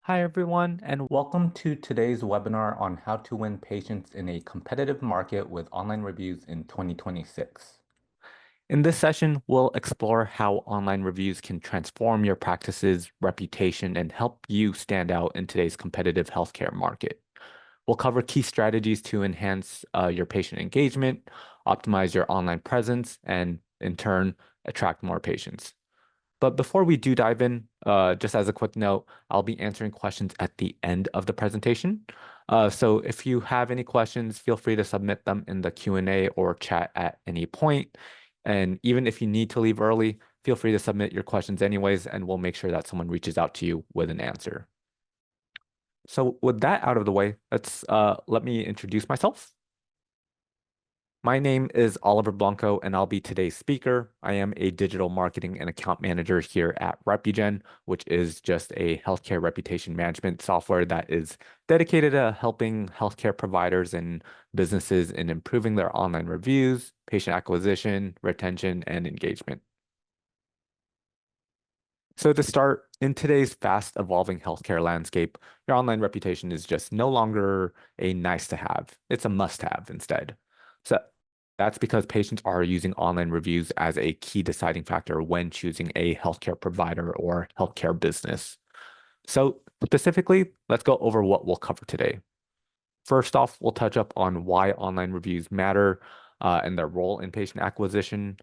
Hi, everyone, and welcome to today's webinar on how to win patients in a competitive market with online reviews in 2026. In this session, we'll explore how online reviews can transform your practice's reputation and help you stand out in today's competitive healthcare market. We'll cover key strategies to enhance your patient engagement, optimize your online presence, and in turn, attract more patients. But before we do dive in, just as a quick note, I'll be answering questions at the end of the presentation. So if you have any questions, feel free to submit them in the Q&A or chat at any point. And even if you need to leave early, feel free to submit your questions anyways, and we'll make sure that someone reaches out to you with an answer. So with that out of the way, let me introduce myself. My name is Oliver Blanco, and I'll be today's speaker. I am a digital marketing and account manager here at Repugen, which is just a healthcare reputation management software that is dedicated to helping healthcare providers and businesses in improving their online reviews, patient acquisition, retention, and engagement. So to start, in today's fast evolving healthcare landscape, your online reputation is just no longer a nice to have. It's a must have instead. So that's because patients are using online reviews as a key deciding factor when choosing a healthcare provider or healthcare business. So specifically, let's go over what we'll cover today. First off, we'll touch up on why online reviews matter and their role in patient acquisition.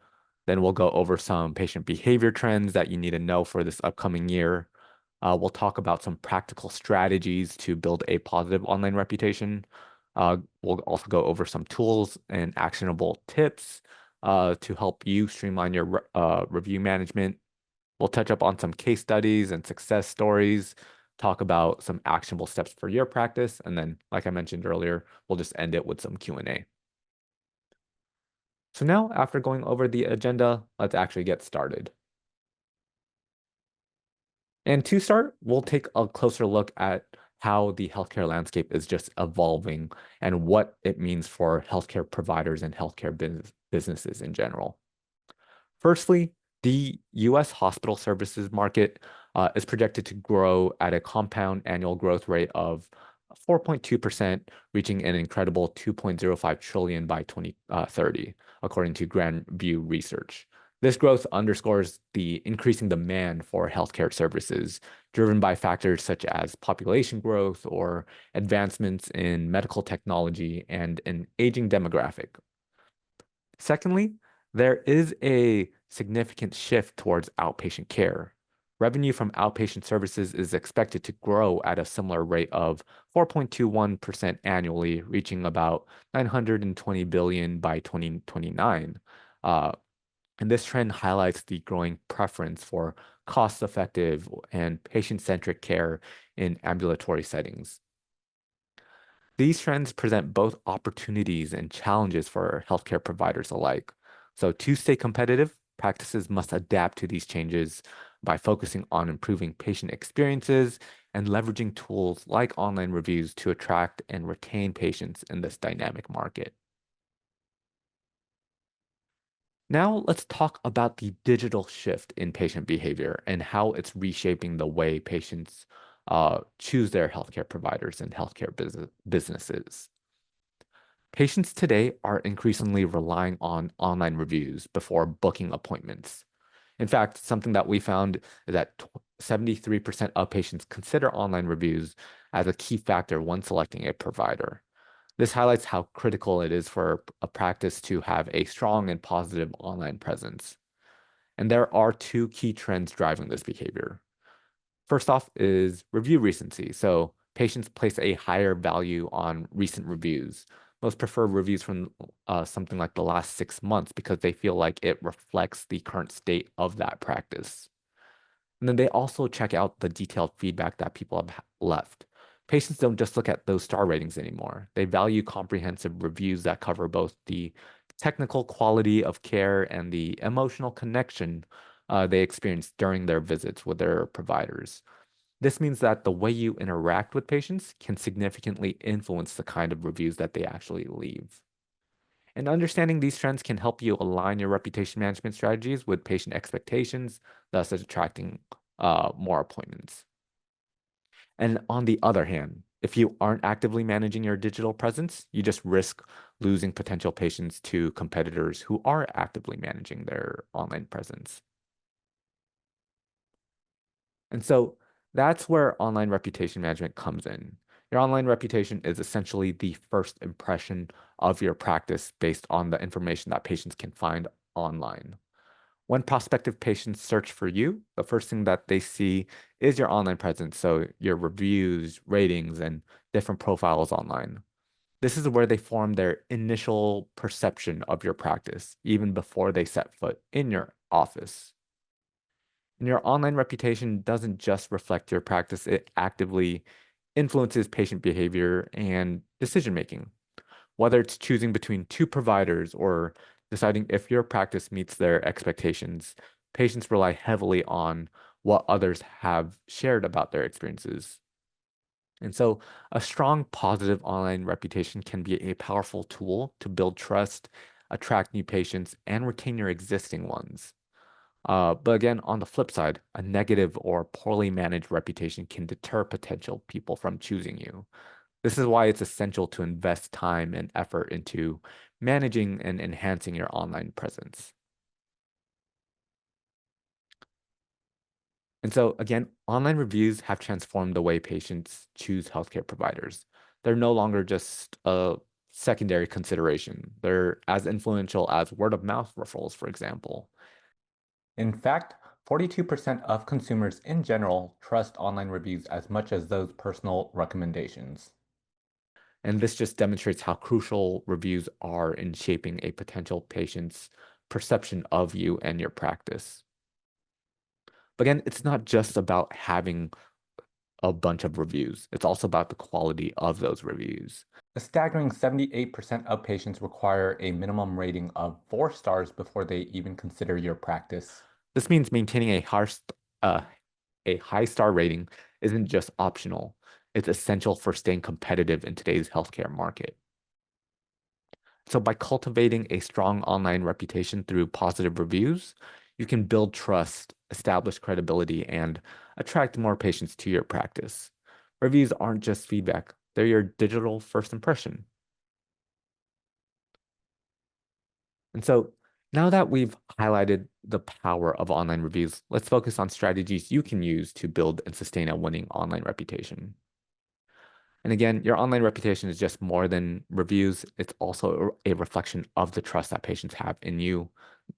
Then we'll go over some patient behavior trends that you need to know for this upcoming year. We'll talk about some practical strategies to build a positive online reputation. We'll also go over some tools and actionable tips to help you streamline your review management. We'll touch up on some case studies and success stories, talk about some actionable steps for your practice, and then, like I mentioned earlier, we'll just end it with some Q&A. So now, after going over the agenda, let's actually get started. And to start, we'll take a closer look at how the healthcare landscape is just evolving and what it means for healthcare providers and healthcare businesses in general. Firstly, the US hospital services market is projected to grow at a compound annual growth rate of 4.2%, reaching an incredible 2.05 trillion by 2030, according to Grand View Research. This growth underscores the increasing demand for healthcare services, driven by factors such as population growth or advancements in medical technology and an aging demographic. Secondly, there is a significant shift towards outpatient care. Revenue from outpatient services is expected to grow at a similar rate of 4.21% annually, reaching about 920 billion by 2029. And this trend highlights the growing preference for cost-effective and patient-centric care in ambulatory settings. These trends present both opportunities and challenges for healthcare providers alike. So, to stay competitive, practices must adapt to these changes by focusing on improving patient experiences and leveraging tools like online reviews to attract and retain patients in this dynamic market. Now, let's talk about the digital shift in patient behavior and how it's reshaping the way patients choose their healthcare providers and healthcare businesses. Patients today are increasingly relying on online reviews before booking appointments. In fact, something that we found is that 73% of patients consider online reviews as a key factor when selecting a provider. This highlights how critical it is for a practice to have a strong and positive online presence. And there are two key trends driving this behavior. First off is review recency. So patients place a higher value on recent reviews. Most prefer reviews from something like the last 6 months because they feel like it reflects the current state of that practice. And then they also check out the detailed feedback that people have left. Patients don't just look at those star ratings anymore. They value comprehensive reviews that cover both the technical quality of care and the emotional connection they experience during their visits with their providers. This means that the way you interact with patients can significantly influence the kind of reviews that they actually leave. And understanding these trends can help you align your reputation management strategies with patient expectations, thus attracting more appointments. And on the other hand, if you aren't actively managing your digital presence, you just risk losing potential patients to competitors who are actively managing their online presence. And so that's where online reputation management comes in. Your online reputation is essentially the first impression of your practice based on the information that patients can find online. When prospective patients search for you, the first thing that they see is your online presence, so your reviews, ratings, and different profiles online. This is where they form their initial perception of your practice, even before they set foot in your office. And your online reputation doesn't just reflect your practice, it actively influences patient behavior and decision making. Whether it's choosing between two providers or deciding if your practice meets their expectations, patients rely heavily on what others have shared about their experiences. And so, a strong positive online reputation can be a powerful tool to build trust, attract new patients, and retain your existing ones. But again, on the flip side, a negative or poorly managed reputation can deter potential people from choosing you. This is why it's essential to invest time and effort into managing and enhancing your online presence. And so, again, online reviews have transformed the way patients choose healthcare providers. They're no longer just a secondary consideration, they're as influential as word of mouth referrals, for example. In fact, 42% of consumers in general trust online reviews as much as those personal recommendations. And this just demonstrates how crucial reviews are in shaping a potential patient's perception of you and your practice. But again, it's not just about having a bunch of reviews, it's also about the quality of those reviews. A staggering 78% of patients require a minimum rating of 4 stars before they even consider your practice. This means maintaining uh, a high star rating isn't just optional, it's essential for staying competitive in today's healthcare market. So, by cultivating a strong online reputation through positive reviews, you can build trust, establish credibility, and attract more patients to your practice. Reviews aren't just feedback, they're your digital first impression. And so, now that we've highlighted the power of online reviews, let's focus on strategies you can use to build and sustain a winning online reputation. And again, your online reputation is just more than reviews. It's also a reflection of the trust that patients have in you,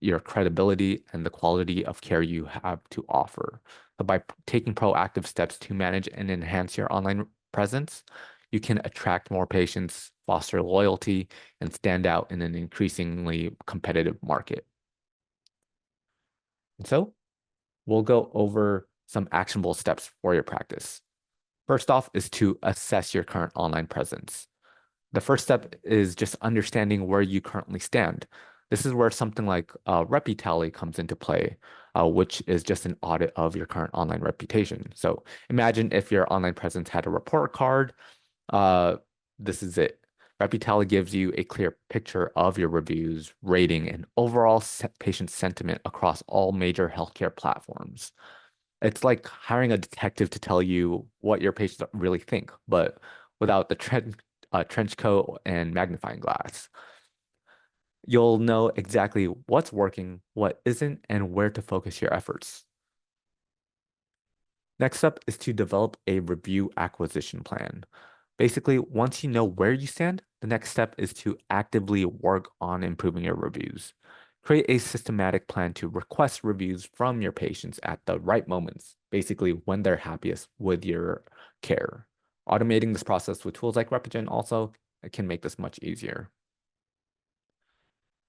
your credibility, and the quality of care you have to offer. So by taking proactive steps to manage and enhance your online presence, you can attract more patients, foster loyalty, and stand out in an increasingly competitive market. And so we'll go over some actionable steps for your practice. First off is to assess your current online presence. The first step is just understanding where you currently stand. This is where something like RepuTally comes into play, which is just an audit of your current online reputation. So imagine if your online presence had a report card. Uh, this is it. RepuTally gives you a clear picture of your reviews, rating, and overall patient sentiment across all major healthcare platforms. It's like hiring a detective to tell you what your patients really think, but without the trench coat and magnifying glass. You'll know exactly what's working, what isn't, and where to focus your efforts. Next up is to develop a review acquisition plan. Basically, once you know where you stand, the next step is to actively work on improving your reviews. Create a systematic plan to request reviews from your patients at the right moments, basically when they're happiest with your care. Automating this process with tools like Repugen also can make this much easier.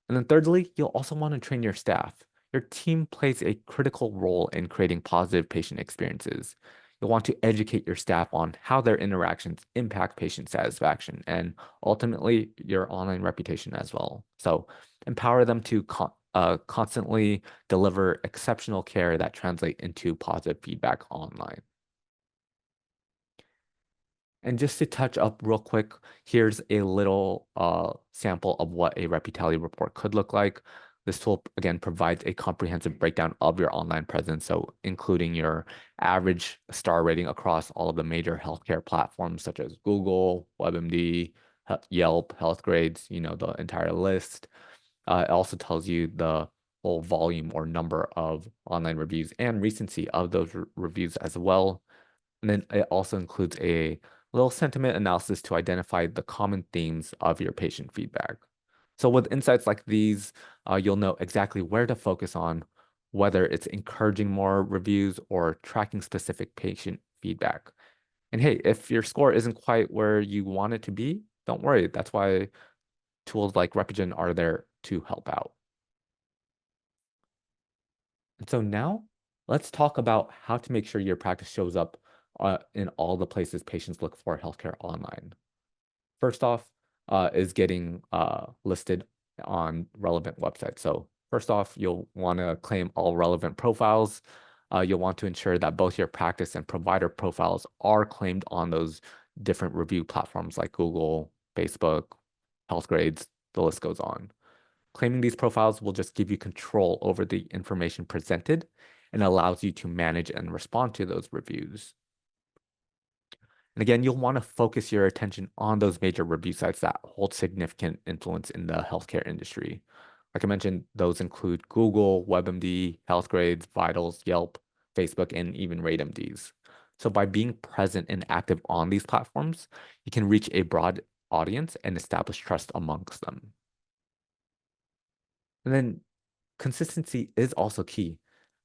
And then thirdly, you'll also want to train your staff. Your team plays a critical role in creating positive patient experiences. You'll want to educate your staff on how their interactions impact patient satisfaction and ultimately your online reputation as well. So empower them to constantly deliver exceptional care that translate into positive feedback online. And just to touch up real quick, here's a little sample of what a RepuTally report could look like. This tool, again, provides a comprehensive breakdown of your online presence, so including your average star rating across all of the major healthcare platforms such as Google, WebMD, Yelp, HealthGrades, the entire list. It also tells you the whole volume or number of online reviews and recency of those reviews as well. And then it also includes a little sentiment analysis to identify the common themes of your patient feedback. So with insights like these, you'll know exactly where to focus on, whether it's encouraging more reviews or tracking specific patient feedback. And hey, if your score isn't quite where you want it to be, don't worry. That's why tools like Repigen are there to help out. And so now let's talk about how to make sure your practice shows up in all the places patients look for healthcare online. First off, is getting listed on relevant websites. So first off, you'll want to claim all relevant profiles. You'll want to ensure that both your practice and provider profiles are claimed on those different review platforms like Google, Facebook, HealthGrades, the list goes on. Claiming these profiles will just give you control over the information presented and allows you to manage and respond to those reviews. And again, you'll want to focus your attention on those major review sites that hold significant influence in the healthcare industry. Like I mentioned, those include Google, WebMD, HealthGrades, Vitals, Yelp, Facebook, and even RateMDs. So by being present and active on these platforms, you can reach a broad audience and establish trust amongst them. And then consistency is also key.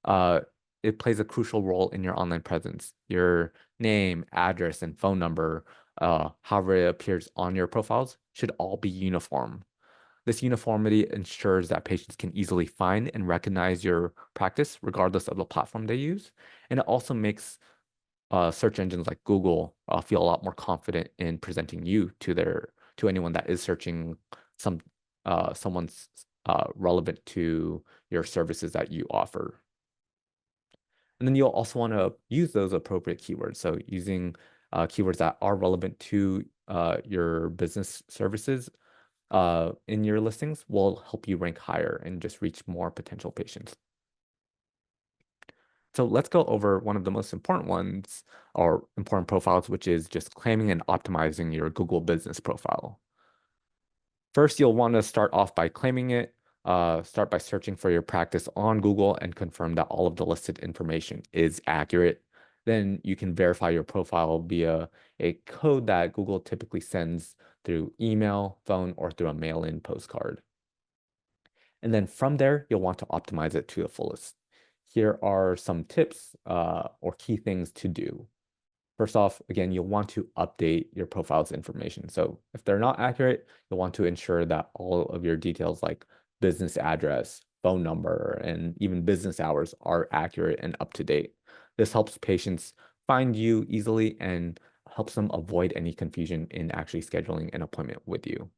Uh, it plays a crucial role in your online presence. Your name, address, and phone number, however it appears on your profiles, should all be uniform. This uniformity ensures that patients can easily find and recognize your practice regardless of the platform they use. And it also makes search engines like Google feel a lot more confident in presenting you to anyone that is searching someone's relevant to your services that you offer. And then you'll also want to use those appropriate keywords. So using keywords that are relevant to your business services in your listings will help you rank higher and just reach more potential patients. So let's go over one of the most important ones or important profiles, which is just claiming and optimizing your Google business profile. First, you'll want to start off by claiming it. Start by searching for your practice on Google and confirm that all of the listed information is accurate. Then you can verify your profile via a code that Google typically sends through email, phone, or through a mail-in postcard. And then from there, you'll want to optimize it to the fullest. Here are some tips or key things to do. First off, again, you'll want to update your profile's information. So if they're not accurate, you'll want to ensure that all of your details like business address, phone number, and even business hours are accurate and up to date. This helps patients find you easily and helps them avoid any confusion in actually scheduling an appointment with you.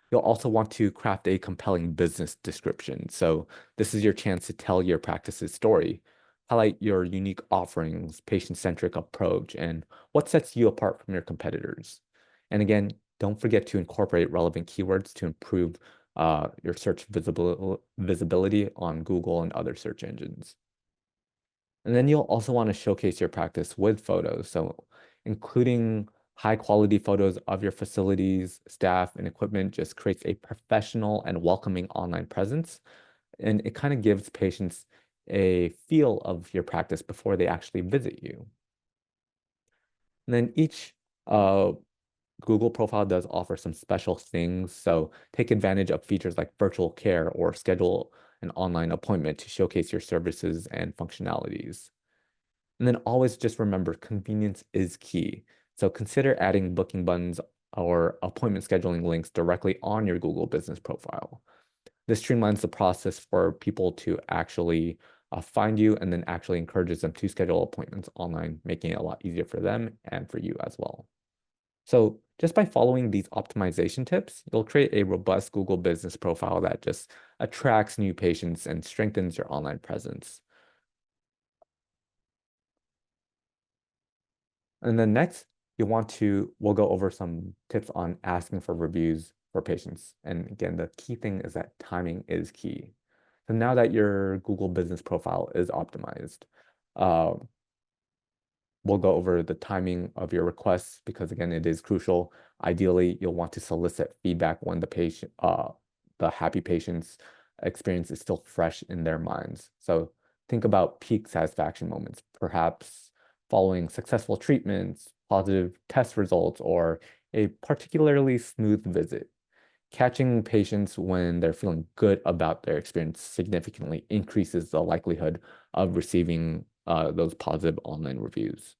You'll also want to craft a compelling business description. So this is your chance to tell your practice's story, highlight your unique offerings, patient-centric approach, and what sets you apart from your competitors. And again, don't forget to incorporate relevant keywords to improve your search visibility on Google and other search engines. And then you'll also want to showcase your practice with photos. So including high quality photos of your facilities, staff, and equipment just creates a professional and welcoming online presence. And it kind of gives patients a feel of your practice before they actually visit you. And then each uh, Google profile does offer some special things. So take advantage of features like virtual care or schedule an online appointment to showcase your services and functionalities. And then always just remember convenience is key. So consider adding booking buttons or appointment scheduling links directly on your Google business profile. This streamlines the process for people to actually find you and then actually encourages them to schedule appointments online, making it a lot easier for them and for you as well. So just by following these optimization tips, you'll create a robust Google business profile that just attracts new patients and strengthens your online presence. And then next, we'll go over some tips on asking for reviews for patients. And again, the key thing is that timing is key. So now that your Google business profile is optimized, uh, we'll go over the timing of your requests because again, it is crucial. Ideally, you'll want to solicit feedback when the happy patient's experience is still fresh in their minds. So think about peak satisfaction moments, perhaps following successful treatments, positive test results, or a particularly smooth visit. Catching patients when they're feeling good about their experience significantly increases the likelihood of receiving those positive online reviews.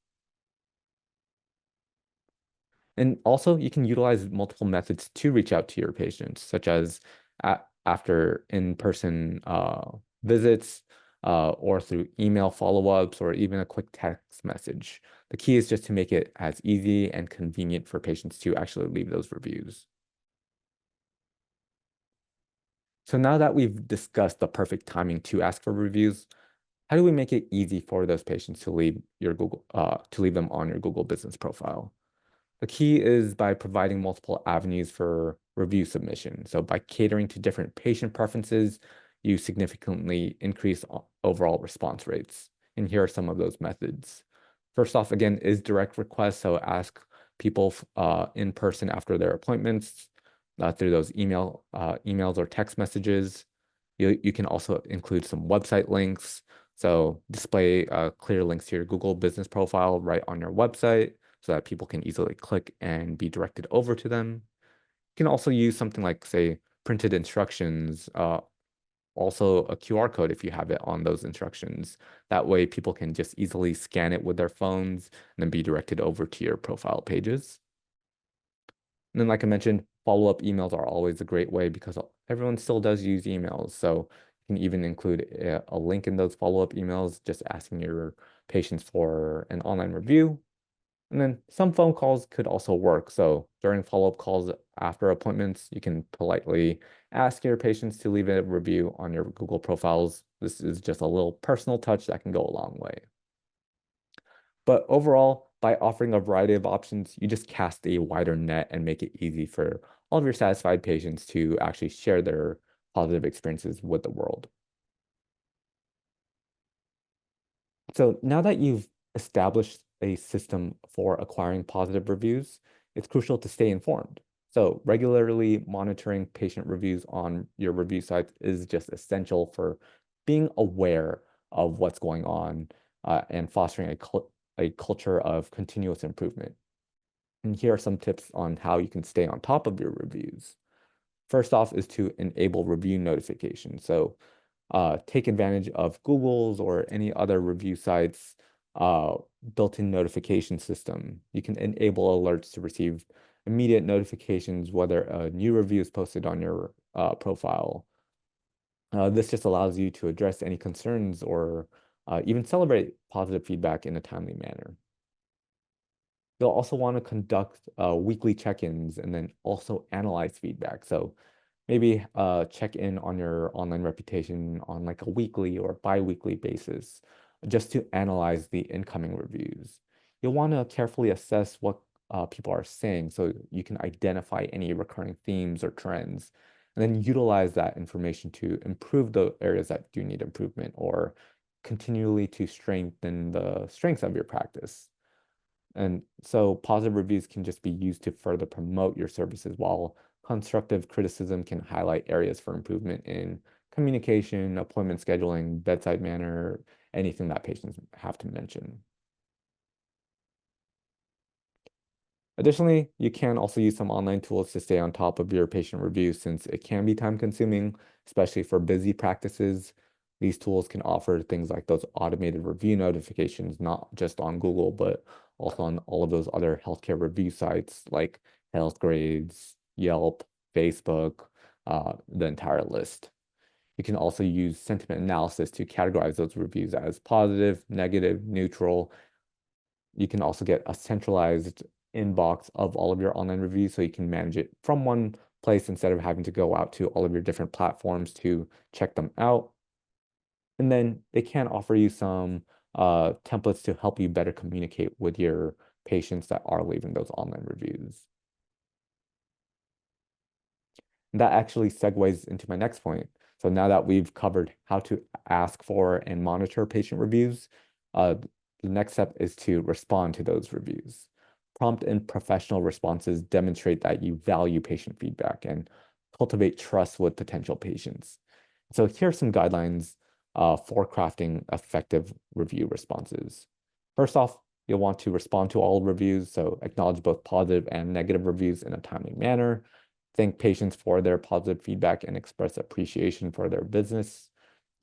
And also, you can utilize multiple methods to reach out to your patients, such as after in-person visits, or through email follow-ups, or even a quick text message. The key is just to make it as easy and convenient for patients to actually leave those reviews. So now that we've discussed the perfect timing to ask for reviews, how do we make it easy for those patients to leave to leave them on your Google business profile? The key is by providing multiple avenues for review submission. So by catering to different patient preferences, you significantly increase overall response rates. And here are some of those methods. First off, again, is direct requests. So ask people in person after their appointments through those emails or text messages. You can also include some website links. So display clear links to your Google business profile right on your website so that people can easily click and be directed over to them. You can also use something like, say, printed instructions, also a QR code if you have it on those instructions. That way, people can just easily scan it with their phones and then be directed over to your profile pages. And then, like I mentioned, follow-up emails are always a great way because everyone still does use emails. So you can even include a link in those follow-up emails, just asking your patients for an online review. And then some phone calls could also work. So during follow-up calls after appointments, you can politely ask your patients to leave a review on your Google profiles. This is just a little personal touch that can go a long way. But overall, by offering a variety of options, you just cast a wider net and make it easy for all of your satisfied patients to actually share their positive experiences with the world. So now that you've established a system for acquiring positive reviews, it's crucial to stay informed. So regularly monitoring patient reviews on your review sites is just essential for being aware of what's going on and fostering a culture of continuous improvement. And here are some tips on how you can stay on top of your reviews. First off is to enable review notifications. So take advantage of Google's or any other review sites uh, built-in notification system. You can enable alerts to receive immediate notifications whether a new review is posted on your profile. This just allows you to address any concerns or even celebrate positive feedback in a timely manner. You'll also want to conduct weekly check-ins and then also analyze feedback. So maybe check in on your online reputation on like a weekly or bi-weekly basis just to analyze the incoming reviews. You'll want to carefully assess what people are saying so you can identify any recurring themes or trends, and then utilize that information to improve the areas that do need improvement or continually to strengthen the strengths of your practice. And so positive reviews can just be used to further promote your services, while constructive criticism can highlight areas for improvement in communication, appointment scheduling, bedside manner, anything that patients have to mention. Additionally, you can also use some online tools to stay on top of your patient reviews since it can be time consuming, especially for busy practices. These tools can offer things like those automated review notifications, not just on Google, but also on all of those other healthcare review sites like HealthGrades, Yelp, Facebook, the entire list. You can also use sentiment analysis to categorize those reviews as positive, negative, neutral. You can also get a centralized inbox of all of your online reviews so you can manage it from one place instead of having to go out to all of your different platforms to check them out. And then they can offer you some templates to help you better communicate with your patients that are leaving those online reviews. And that actually segues into my next point. So now that we've covered how to ask for and monitor patient reviews, the next step is to respond to those reviews. Prompt and professional responses demonstrate that you value patient feedback and cultivate trust with potential patients. So here are some guidelines for crafting effective review responses. First off, you'll want to respond to all reviews, so acknowledge both positive and negative reviews in a timely manner. Thank patients for their positive feedback and express appreciation for their business.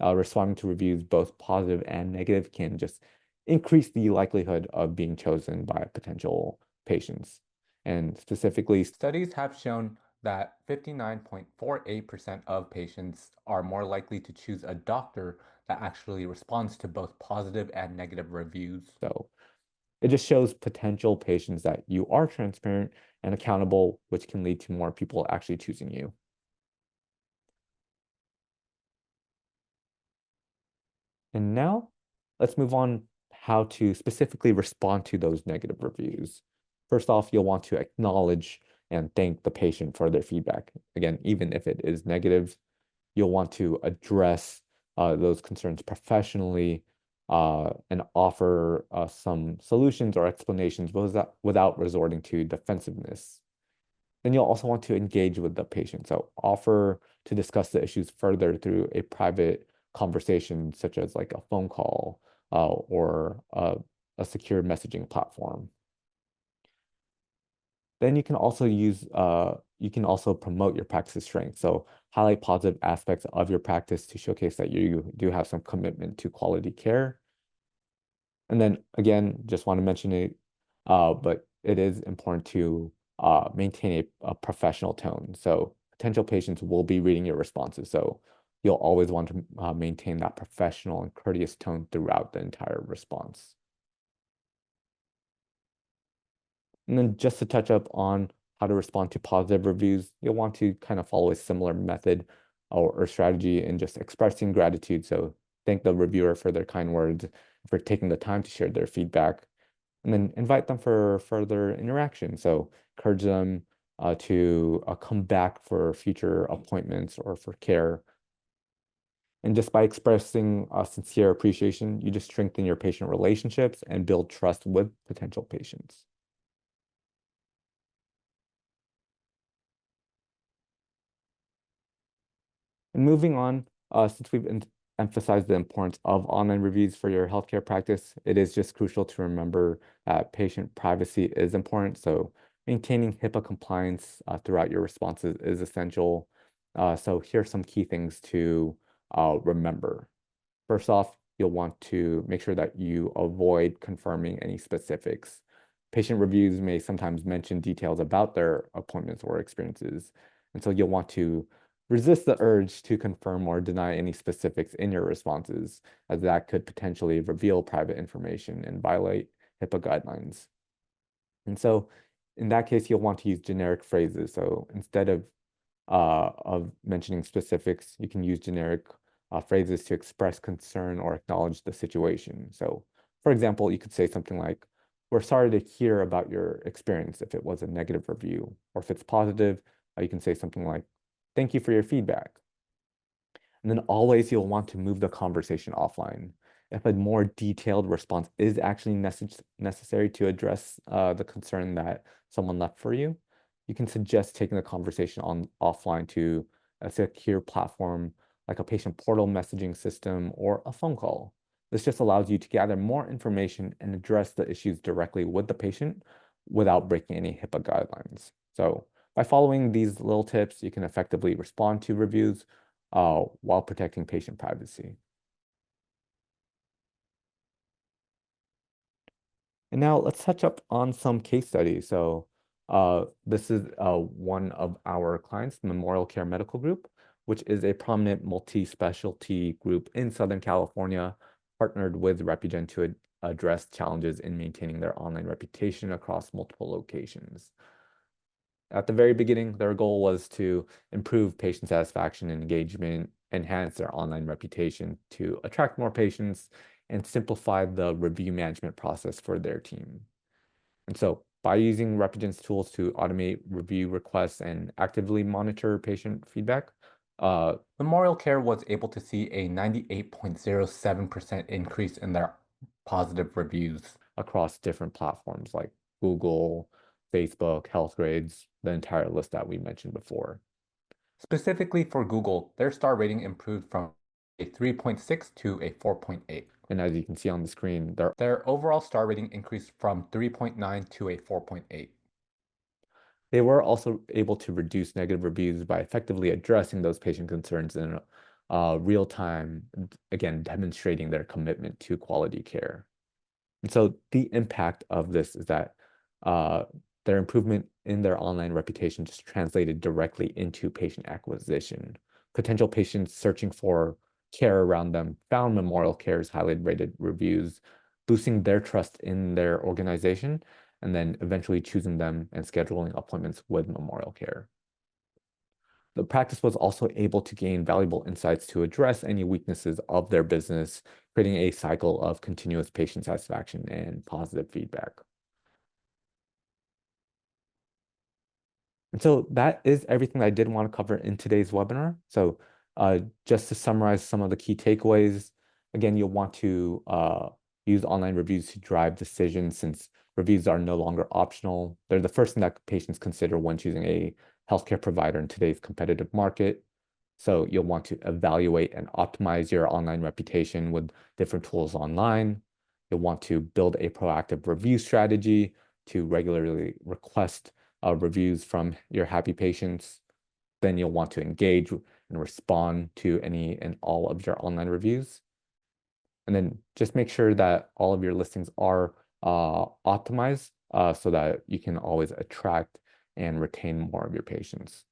Responding to reviews, both positive and negative, can just increase the likelihood of being chosen by potential patients. And specifically, studies have shown that 59.48% of patients are more likely to choose a doctor that actually responds to both positive and negative reviews. So it just shows potential patients that you are transparent and accountable, which can lead to more people actually choosing you. And now let's move on how to specifically respond to those negative reviews. First off, you'll want to acknowledge and thank the patient for their feedback. Again, even if it is negative, you'll want to address those concerns professionally and offer some solutions or explanations without resorting to defensiveness. Then you'll also want to engage with the patient. So offer to discuss the issues further through a private conversation, such as like a phone call or a secure messaging platform. Then you can also promote your practice strength. So highlight positive aspects of your practice to showcase that you do have some commitment to quality care. And then again, just want to mention it, but it is important to maintain a professional tone. So potential patients will be reading your responses. So you'll always want to maintain that professional and courteous tone throughout the entire response. And then just to touch up on how to respond to positive reviews, you'll want to kind of follow a similar method or strategy in just expressing gratitude. So thank the reviewer for their kind words, for taking the time to share their feedback, and then invite them for further interaction. So encourage them to come back for future appointments or for care. And just by expressing sincere appreciation, you just strengthen your patient relationships and build trust with potential patients. And moving on, since we've emphasized the importance of online reviews for your healthcare practice, it is just crucial to remember that patient privacy is important. So maintaining HIPAA compliance throughout your responses is essential. So here are some key things to remember. First off, you'll want to make sure that you avoid confirming any specifics. Patient reviews may sometimes mention details about their appointments or experiences. And so you'll want to resist the urge to confirm or deny any specifics in your responses, as that could potentially reveal private information and violate HIPAA guidelines. And so in that case, you'll want to use generic phrases. So instead of mentioning specifics, you can use generic phrases to express concern or acknowledge the situation. So, for example, you could say something like, "We're sorry to hear about your experience," if it was a negative review. Or if it's positive, you can say something like, "Thank you for your feedback." And then always you'll want to move the conversation offline. If a more detailed response is actually necessary to address the concern that someone left for you, you can suggest taking the conversation on offline to a secure platform like a patient portal messaging system or a phone call. This just allows you to gather more information and address the issues directly with the patient without breaking any HIPAA guidelines. So by following these little tips, you can effectively respond to reviews while protecting patient privacy. And now let's touch up on some case studies. So this is one of our clients, Memorial Care Medical Group, which is a prominent multi-specialty group in Southern California, partnered with Repugen to address challenges in maintaining their online reputation across multiple locations. At the very beginning, their goal was to improve patient satisfaction and engagement, enhance their online reputation to attract more patients, and simplify the review management process for their team. And so By using Repligen's tools to automate review requests and actively monitor patient feedback, Memorial Care was able to see a 98.07% increase in their positive reviews across different platforms like Google, Facebook, Healthgrades, the entire list that we mentioned before. Specifically for Google, their star rating improved from a 3.6 to a 4.8. And as you can see on the screen, their overall star rating increased from 3.9 to a 4.8. They were also able to reduce negative reviews by effectively addressing those patient concerns in real time, again, demonstrating their commitment to quality care. And so the impact of this is that uh, their improvement in their online reputation just translated directly into patient acquisition. Potential patients searching for care around them found Memorial Care's highly rated reviews, boosting their trust in their organization, and then eventually choosing them and scheduling appointments with Memorial Care. The practice was also able to gain valuable insights to address any weaknesses of their business, creating a cycle of continuous patient satisfaction and positive feedback. And so that is everything I did want to cover in today's webinar. So just to summarize some of the key takeaways, again, you'll want to use online reviews to drive decisions since reviews are no longer optional. They're the first thing that patients consider when choosing a healthcare provider in today's competitive market. So you'll want to evaluate and optimize your online reputation with different tools online. You'll want to build a proactive review strategy to regularly request reviews from your happy patients. Then you'll want to engage and respond to any and all of your online reviews. And then just make sure that all of your listings are optimized so that you can always attract and retain more of your patients.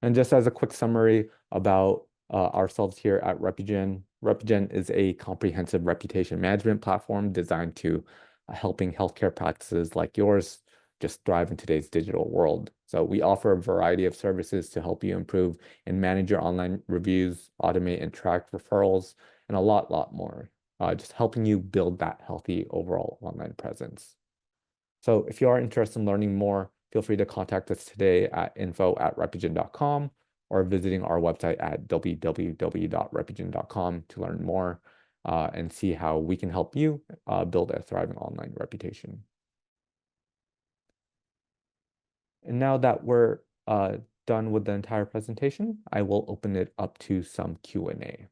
And just as a quick summary about ourselves here at Repligen, Repligen is a comprehensive reputation management platform designed to helping healthcare practices like yours just thrive in today's digital world. So we offer a variety of services to help you improve and manage your online reviews, automate and track referrals, and a lot more, just helping you build that healthy overall online presence. So if you are interested in learning more, feel free to contact us today at info@repligen.com or visiting our website at www.repligen.com to learn more and see how we can help you build a thriving online reputation. And now that we're done with the entire presentation, I will open it up to some Q&A.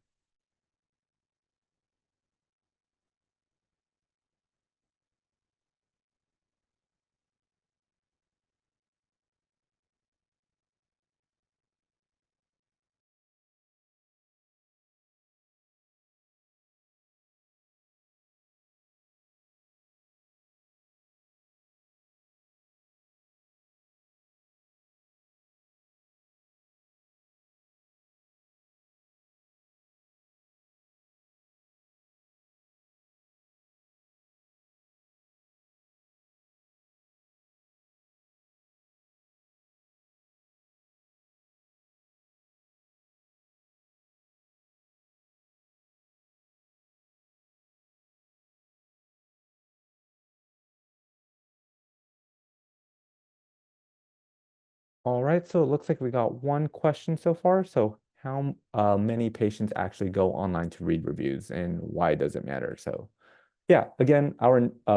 All right, so it looks like we got one question so far. So how many patients actually go online to read reviews and why does it matter? So yeah, again,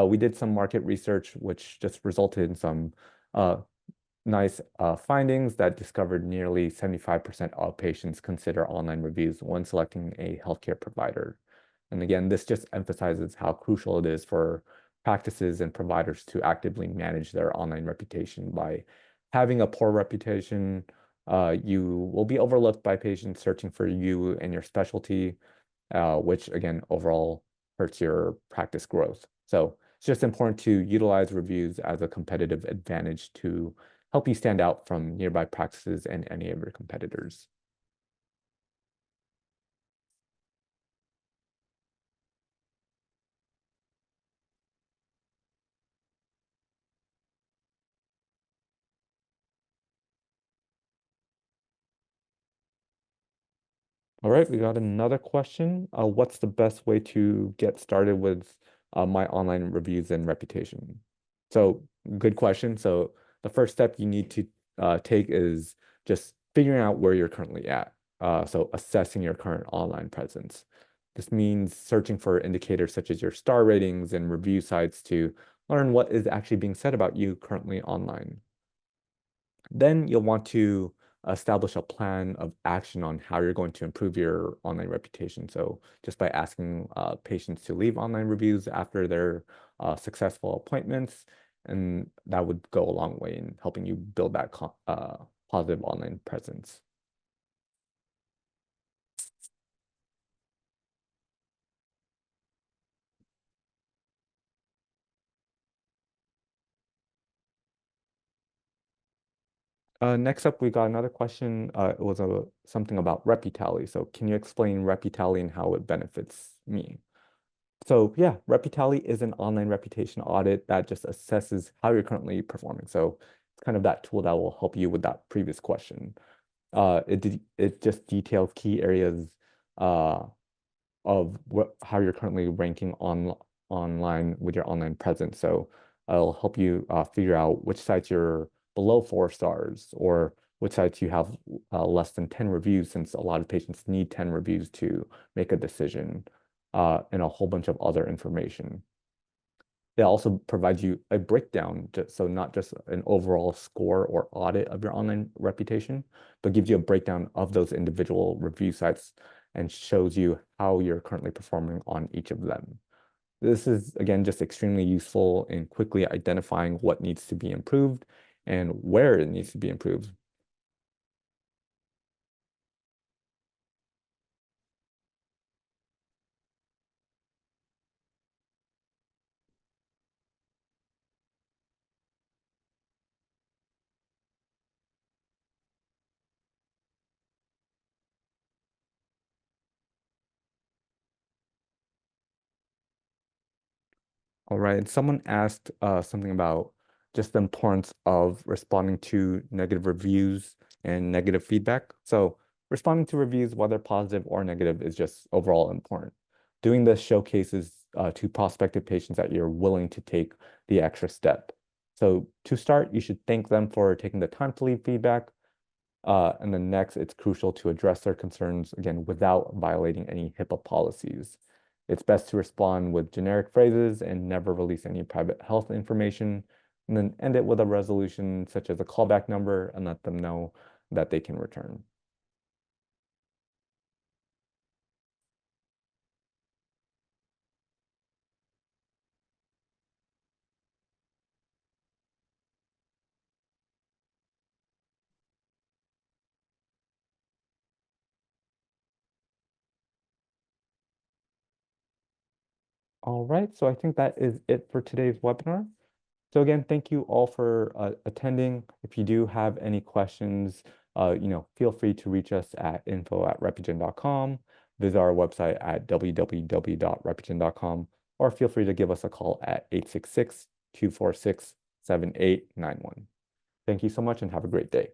we did some market research, which just resulted in some uh, nice findings that discovered nearly 75% of patients consider online reviews when selecting a healthcare provider. And again, this just emphasizes how crucial it is for practices and providers to actively manage their online reputation. By having a poor reputation, you will be overlooked by patients searching for you and your specialty, which again, overall hurts your practice growth. So it's just important to utilize reviews as a competitive advantage to help you stand out from nearby practices and any of your competitors. All right, we got another question. What's the best way to get started with my online reviews and reputation? So good question. So the first step you need to take is just figuring out where you're currently at. So assessing your current online presence. This means searching for indicators such as your star ratings and review sites to learn what is actually being said about you currently online. Then you'll want to establish a plan of action on how you're going to improve your online reputation. So just by asking patients to leave online reviews after their successful appointments, and that would go a long way in helping you build that positive online presence. Next up, we got another question. It was something about Reputally. So can you explain Reputally and how it benefits me? So yeah, Reputally is an online reputation audit that just assesses how you're currently performing. So it's kind of that tool that will help you with that previous question. It just details key areas uh, of how you're currently ranking online with your online presence. So it'll help you figure out which sites you're below 4 stars or which sites you have less than 10 reviews, since a lot of patients need 10 reviews to make a decision, and a whole bunch of other information. It also provides you a breakdown, so not just an overall score or audit of your online reputation, but gives you a breakdown of those individual review sites and shows you how you're currently performing on each of them. This is, again, just extremely useful in quickly identifying what needs to be improved and where it needs to be improved. All right. Someone asked something about just the importance of responding to negative reviews and negative feedback. So responding to reviews, whether positive or negative, is just overall important. Doing this showcases to prospective patients that you're willing to take the extra step. So to start, you should thank them for taking the time to leave feedback. And then next, it's crucial to address their concerns, again, without violating any HIPAA policies. It's best to respond with generic phrases and never release any private health information, and then end it with a resolution such as a callback number and let them know that they can return. All right, so I think that is it for today's webinar. So again, thank you all for attending. If you do have any questions, feel free to reach us at info@repugen.com, visit our website at www.repugen.com, or feel free to give us a call at 866-246-7891. Thank you so much and have a great day.